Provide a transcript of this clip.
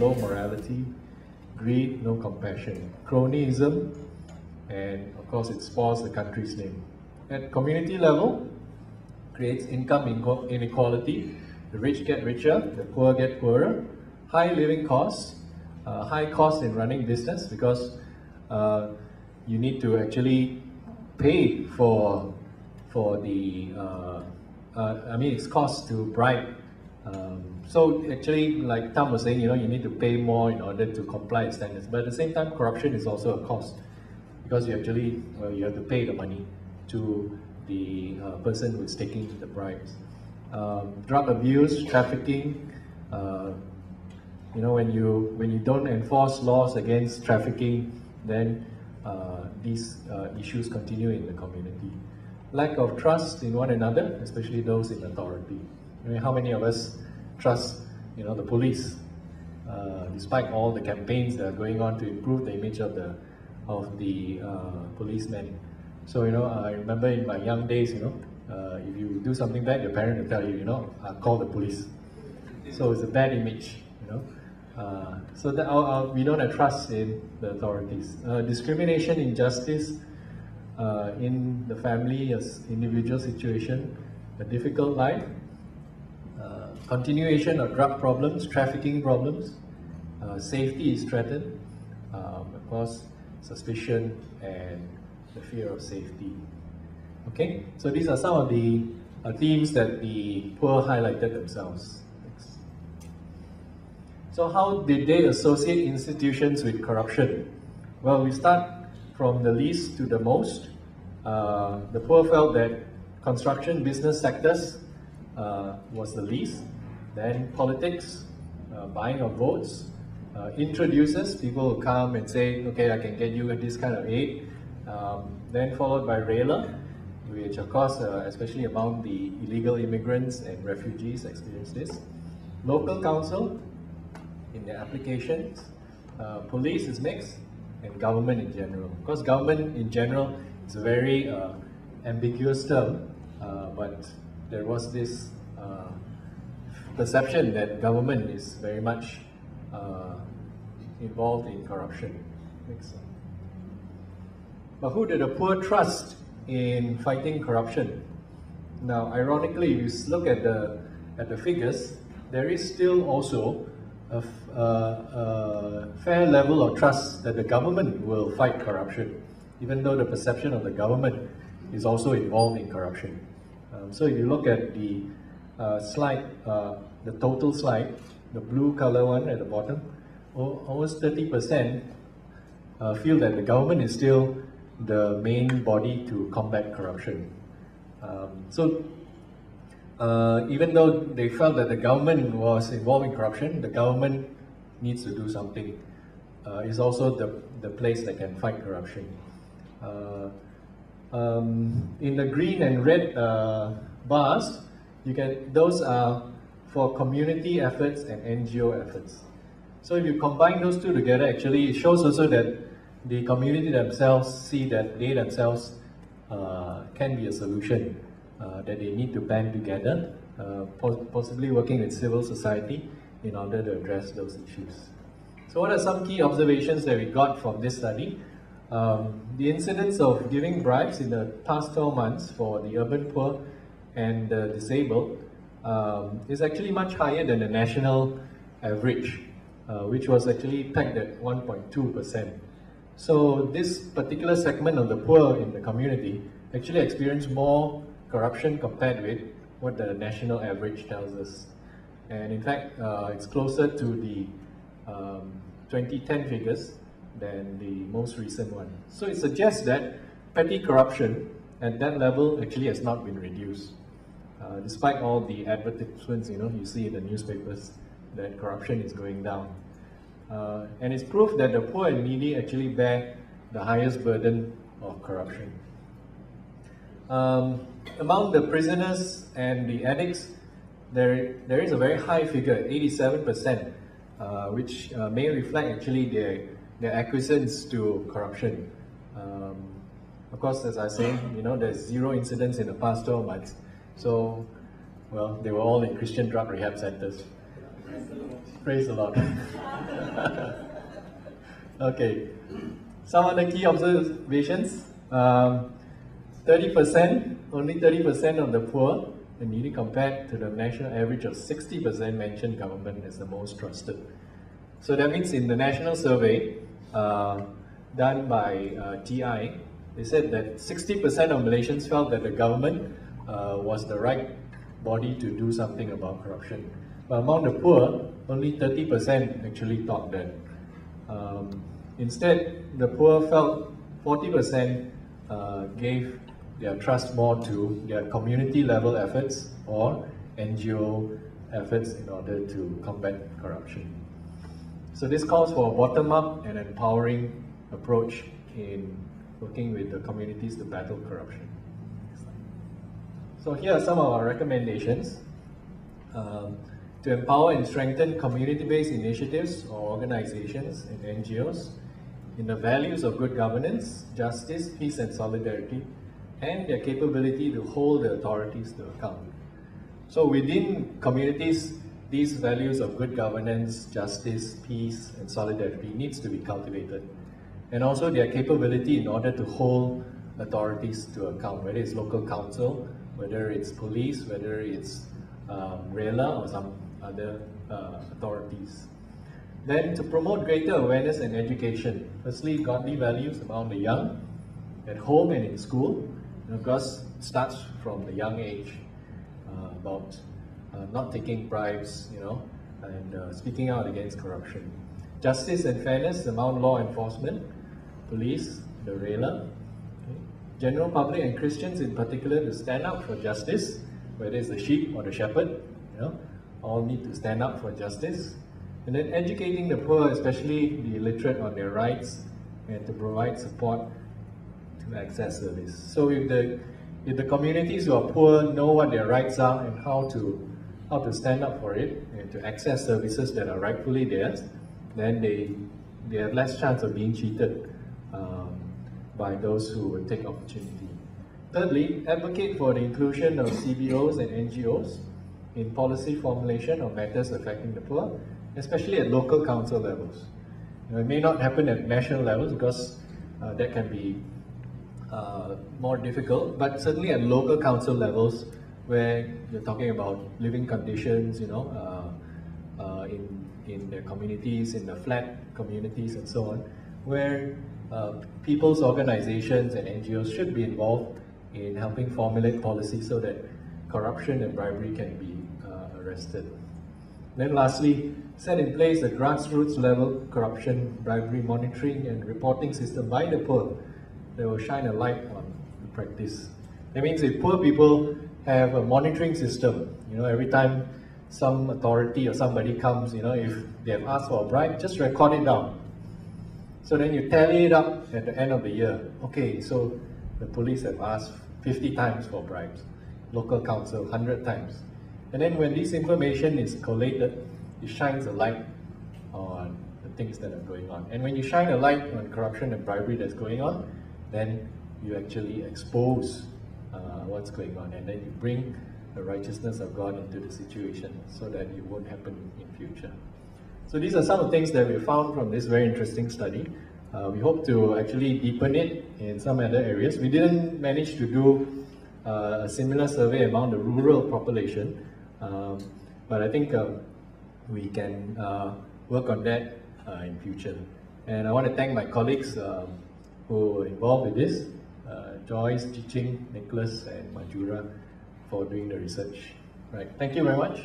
low morality, greed, no compassion, cronyism, and of course it spoils the country's name. At community level, creates income inequality. The rich get richer, the poor get poorer. High living costs, high cost in running business because you need to actually pay for the it's cost to bribe. So actually, like Tam was saying, you need to pay more in order to comply with standards. But at the same time, corruption is also a cost because you actually you have to pay the money to the person who's taking the bribes. Drug abuse, trafficking. When you don't enforce laws against trafficking, then these issues continue in the community. Lack of trust in one another, especially those in authority. How many of us trust, the police, despite all the campaigns that are going on to improve the image of the policemen? So I remember in my young days, if you do something bad, your parent will tell you, call the police. So it's a bad image, so that we don't have trust in the authorities. Discrimination, injustice in the family, as individual situation, a difficult life, continuation of drug problems, trafficking problems, safety is threatened, of course, suspicion and the fear of safety. Okay, so these are some of the themes that the poor highlighted themselves. So how did they associate institutions with corruption? Well, we start from the least to the most. The poor felt that construction business sectors was the least. Then politics, buying of votes, introducers, people who come and say, okay, I can get you this kind of aid. Then followed by RELA, which of course, especially among the illegal immigrants and refugees experience this. Local council, in their applications, police is mixed, and government in general. Of course, government in general is a very ambiguous term, but there was this perception that government is very much involved in corruption. But who did the poor trust in fighting corruption? Now, ironically, if you look at the figures, there is still also a fair level of trust that the government will fight corruption, even though the perception of the government is also involved in corruption. So if you look at the slide, the total slide, the blue color one at the bottom, almost 30% feel that the government is still the main body to combat corruption. Even though they felt that the government was involved in corruption, the government needs to do something. It's also the place that can fight corruption. In the green and red bars, those are for community efforts and NGO efforts. So if you combine those two together, actually it shows also that the community themselves see that they themselves can be a solution, that they need to band together, possibly working with civil society in order to address those issues. So what are some key observations that we got from this study? The incidence of giving bribes in the past 12 months for the urban poor and the disabled is actually much higher than the national average, which was actually pegged at 1.2%. So this particular segment of the poor in the community actually experienced more corruption compared with what the national average tells us. And in fact, it's closer to the 2010 figures than the most recent one. So it suggests that petty corruption at that level actually has not been reduced. Despite all the advertisements, you see in the newspapers that corruption is going down. And it's proof that the poor and needy actually bear the highest burden of corruption. Among the prisoners and the addicts, there is a very high figure, 87%, which may reflect actually their acquiescence to corruption. Of course, as I say, there's 0 incidents in the past 12 months. So, well, they were all in Christian drug rehab centers. Praise the Lord. Okay, some of the key observations. 30%, only 30% of the poor, and nearly compared to the national average of 60% mentioned government as the most trusted. So that means in the national survey done by TI, they said that 60% of Malaysians felt that the government was the right body to do something about corruption. But among the poor, only 30% actually thought that. Instead, the poor felt 40% gave their trust more to their community level efforts or NGO efforts in order to combat corruption. So this calls for a bottom-up and empowering approach in working with the communities to battle corruption. So here are some of our recommendations. To empower and strengthen community-based initiatives or organizations and NGOs in the values of good governance, justice, peace and solidarity, and their capability to hold the authorities to account. So within communities, these values of good governance, justice, peace and solidarity needs to be cultivated. And also their capability in order to hold authorities to account, whether it's local council, whether it's police, whether it's RELA or some other authorities. Then to promote greater awareness and education, firstly godly values among the young, at home and in school. And of course, it starts from the young age about not taking bribes, and speaking out against corruption. Justice and fairness among law enforcement, police, the RELA, general public and Christians in particular to stand up for justice, whether it's the sheep or the shepherd, all need to stand up for justice. And then educating the poor, especially the illiterate, on their rights and to provide support to access service. So if the communities who are poor know what their rights are and how to stand up for it and to access services that are rightfully theirs, then they have less chance of being cheated by those who would take opportunity. Thirdly, advocate for the inclusion of CBOs and NGOs in policy formulation of matters affecting the poor, especially at local council levels. It may not happen at national levels because that can be more difficult, but certainly at local council levels where you're talking about living conditions, in their communities, in the flat communities and so on, where people's organizations and NGOs should be involved in helping formulate policy so that corruption and bribery can be arrested. Then lastly, set in place a grassroots level corruption, bribery monitoring and reporting system by the poor that will shine a light on the practice. That means if poor people have a monitoring system, every time some authority or somebody comes, if they have asked for a bribe, just record it down. So then you tally it up at the end of the year. Okay, so the police have asked 50 times for bribes, local council 100 times. And then when this information is collated, it shines a light on the things that are going on. And when you shine a light on corruption and bribery that's going on, then you actually expose what's going on, and then you bring the righteousness of God into the situation so that it won't happen in future. So these are some of the things that we found from this very interesting study. We hope to actually deepen it in some other areas. We didn't manage to do a similar survey among the rural population, but I think we can work on that in future. And I want to thank my colleagues who were involved with this, Joyce, Jiching, Nicholas and Majura, for doing the research. Right, thank you very much.